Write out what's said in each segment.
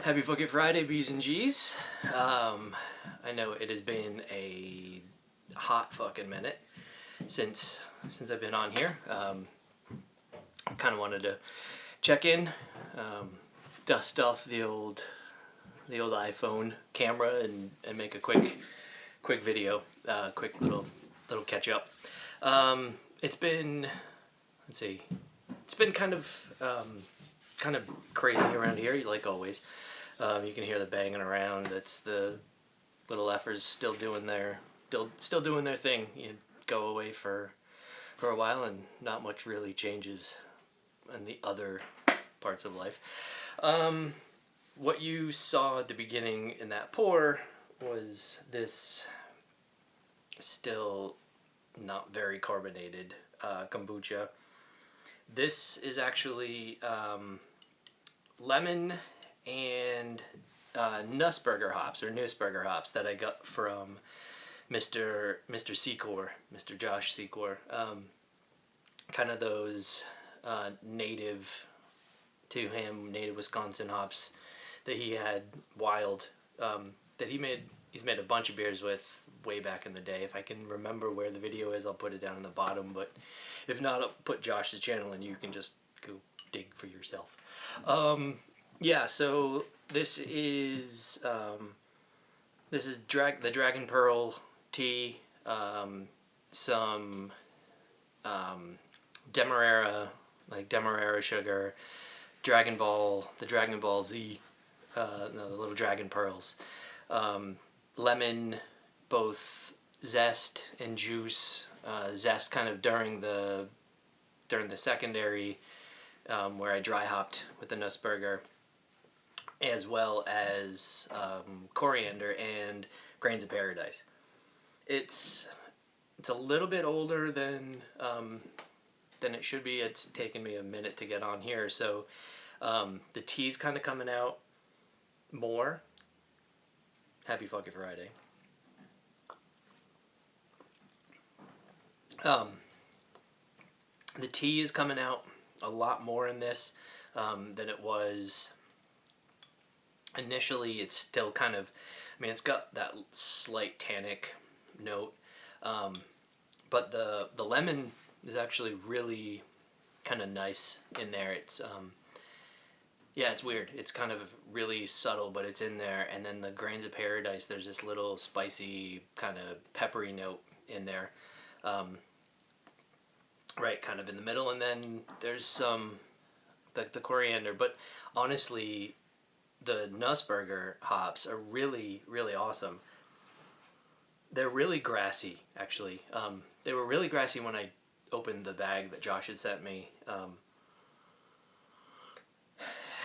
Happy fucking Friday, B's and G's. I know it has been a hot fucking minute since I've been on here. Kind of wanted to check in, dust off the old iPhone camera and make a quick video, quick little catch up. It's been, let's see, it's been kind of crazy around here, like always. You can hear the banging around. That's the little effers still doing their thing. You go away for a while, and not much really changes in the other parts of life. What you saw at the beginning in that pour was this still not very carbonated kombucha. This is actually lemon and Nussburger hops, or Nussburger hops, that I got from Mr. Secor, Mr. Josh Secor. Kind of those native to him, native Wisconsin hops that he had wild, that he's made a bunch of beers with way back in the day. If I can remember where the video is, I'll put it down in the bottom, but if not, I'll put Josh's channel and you can just go dig for yourself. Yeah, so this is the Dragon Pearl tea, some Demerara, like Demerara sugar, the Dragon Ball Z, the little Dragon Pearls, lemon, both zest and juice, zest kind of during the secondary, where I dry hopped with the Nussburger, as well as coriander and grains of paradise. It's a little bit older than it should be. It's taken me a minute to get on here, so the tea's kind of coming out more. Happy fucking Friday. The tea is coming out a lot more in this than it was initially. It's still kind of, I mean, it's got that slight tannic note, but the lemon is actually really kind of nice in there. It's yeah, it's weird. It's kind of really subtle, but it's in there. And then the grains of paradise, there's this little spicy kind of peppery note in there, right, kind of in the middle. And then there's some the coriander. But honestly, the Nussburger hops are really, really awesome. They're really grassy, actually. They were really grassy when I opened the bag that Josh had sent me.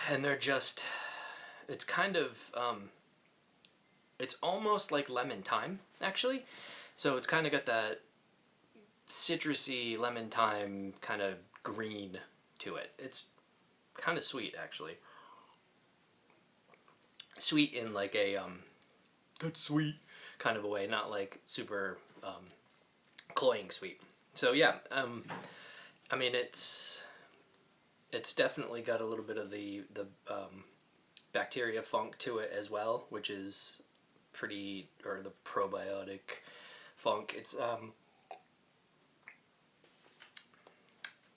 And they're just, it's kind of, it's almost like lemon thyme, actually. So it's kind of got that citrusy lemon thyme kind of green to it. It's kind of sweet, actually. Sweet in like a, that's sweet kind of a way, not like super cloying sweet. So yeah, I mean, it's definitely got a little bit of the bacteria funk to it as well, which is pretty, or the probiotic funk. It's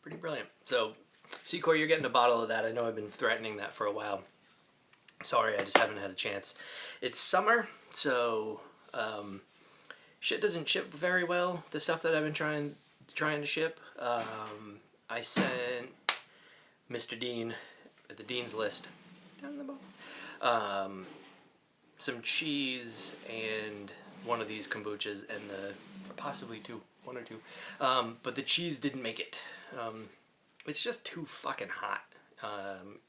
pretty brilliant. So Secor, you're getting a bottle of that. I know I've been threatening that for a while. Sorry, I just haven't had a chance. It's summer, so shit doesn't ship very well. The stuff that I've been trying to ship. I sent Mr. Dean at the Dean's list down in the bottom, some cheese and one of these kombuchas, and possibly one or two, but the cheese didn't make it. It's just too fucking hot.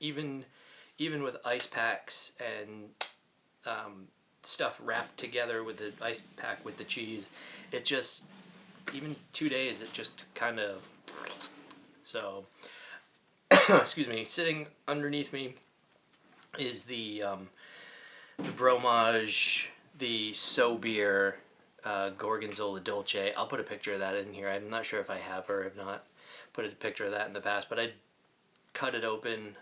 Even with ice packs and stuff wrapped together with the ice pack with the cheese, it just, even 2 days, it just kind of, so, excuse me, sitting underneath me is the Bromage, the So Beer Gorgonzola Dolce. I'll put a picture of that in here. I'm not sure if I have or have not put a picture of that in the past, but I cut it open.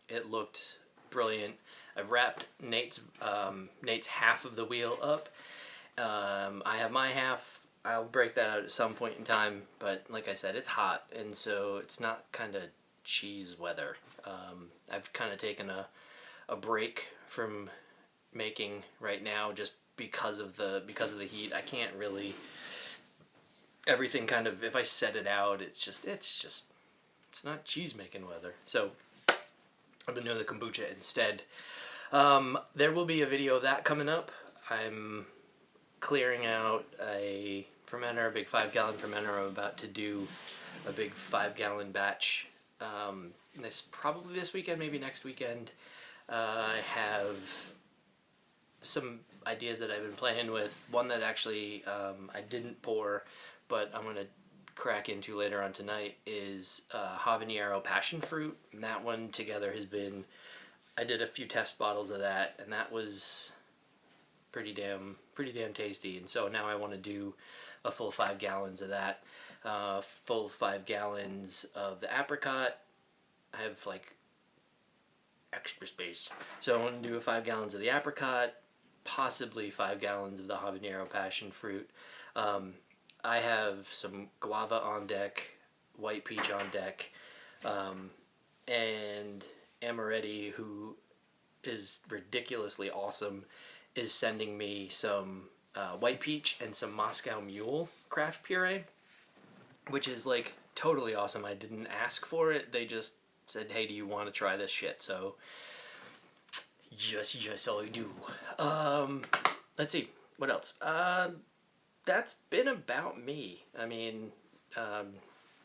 It looked brilliant. I've wrapped Nate's half of the wheel up. I have my half. I'll break that out at some point in time, but like I said, it's hot, and so it's not kind of cheese weather. I've kind of taken a break from making right now just because of the heat. I can't really, everything kind of, if I set it out, it's not cheese making weather. So I've been doing the kombucha instead. There will be a video of that coming up. I'm clearing out a fermenter, a big 5-gallon fermenter. I'm about to do a big 5-gallon batch. Probably this weekend, maybe next weekend. I have some ideas that I've been playing with. One that actually I didn't pour, but I'm gonna crack into later on tonight is habanero passion fruit, and that one together has been. I did a few test bottles of that, and that was pretty damn tasty. And so now I want to do a full 5 gallons of that, full 5 gallons of the apricot. I have like extra space, so I want to do 5 gallons of the apricot, possibly 5 gallons of the habanero passion fruit. I have some guava on deck, white peach on deck, and Amaretti, who is ridiculously awesome, is sending me some white peach and some Moscow Mule craft puree, which is like totally awesome. I didn't ask for it. They just said, hey, do you want to try this shit? So yes, I do. Let's see, what else? That's been about me. I mean,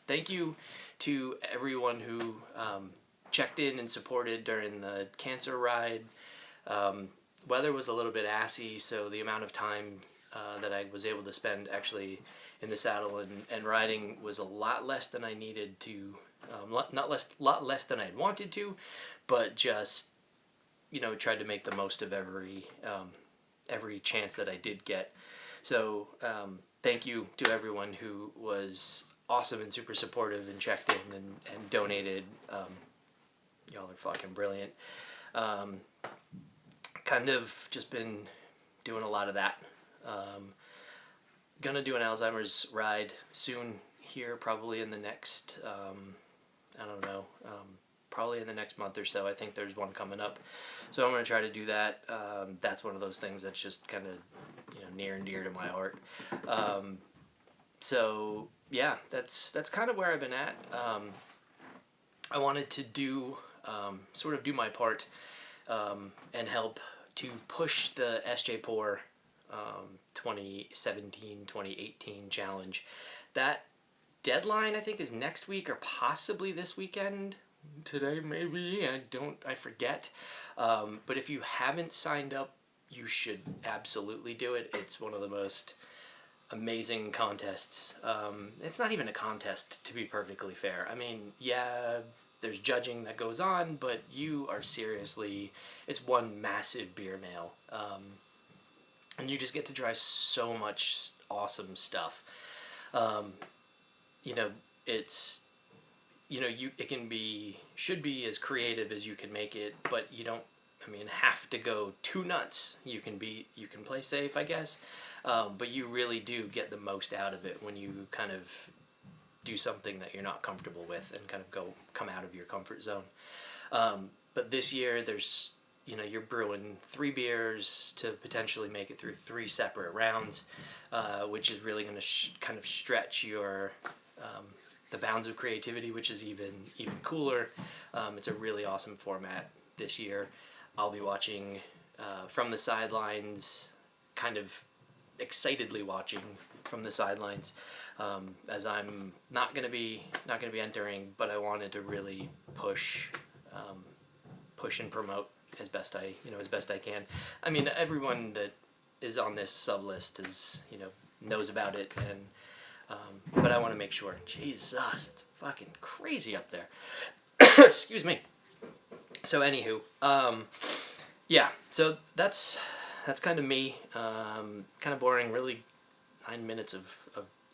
thank you to everyone who checked in and supported during the cancer ride. Weather was a little bit assy, so the amount of time that I was able to spend actually in the saddle and riding was a lot less than I needed to, lot less than I'd wanted to, but just, tried to make the most of every chance that I did get. So thank you to everyone who was awesome and super supportive and checked in and donated. Y'all are fucking brilliant. Kind of just been doing a lot of that. Gonna do an Alzheimer's ride soon here, probably in the next, I don't know, probably in the next month or so. I think there's one coming up. So I'm gonna try to do that. That's one of those things that's just kind of, near and dear to my heart. So yeah, that's kind of where I've been at. I wanted to do, sort of do my part, and help to push the SJ Pour 2017-2018 challenge. That deadline, I think, is next week or possibly this weekend. Today, maybe. I forget. But if you haven't signed up, you should absolutely do it. It's one of the most amazing contests. It's not even a contest, to be perfectly fair. I mean, yeah, there's judging that goes on, but you are seriously, it's one massive beer mail. And you just get to try so much awesome stuff. It's, it should be as creative as you can make it, but you don't, have to go too nuts. You can play safe, I guess. But you really do get the most out of it when you kind of do something that you're not comfortable with and kind of come out of your comfort zone. But this year there's, you're brewing 3 beers to potentially make it through 3 separate rounds, which is really going to kind of stretch your the bounds of creativity, which is even cooler. It's a really awesome format this year. I'll be watching from the sidelines, kind of excitedly watching from the sidelines, as I'm not gonna be entering, but I wanted to really push and promote as best I can. Everyone that is on this sub list is knows about it, and but I want to make sure. Jesus, it's fucking crazy up there. Excuse me. So anywho, yeah. So that's kind of me. Kind of boring. Really, 9 minutes of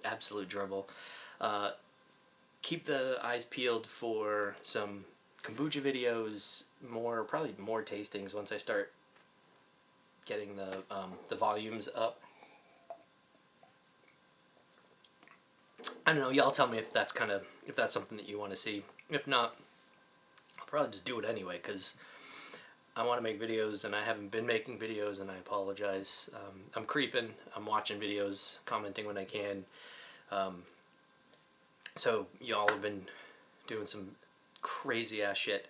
absolute dribble. Keep the eyes peeled for some kombucha videos, probably more tastings once I start getting the volumes up. I don't know, y'all tell me if that's something that you want to see. If not, I'll probably just do it anyway, because I want to make videos and I haven't been making videos, and I apologize. I'm creeping, I'm watching videos, commenting when I can. So y'all have been doing some crazy ass shit,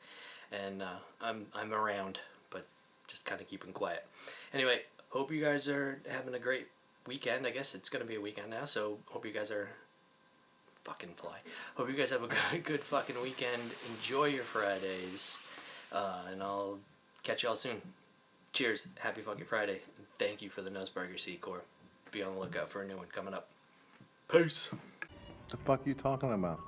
and I'm around, but just kind of keeping quiet. Anyway, hope you guys are having a great weekend. I guess it's gonna be a weekend now, so hope you guys are fucking fly. Hope you guys have a good fucking weekend. Enjoy your Fridays, and I'll catch y'all soon. Cheers. Happy fucking Friday. And thank you for the Nussburger C-Core. Be on the lookout for a new one coming up. Peace. The fuck you talking about?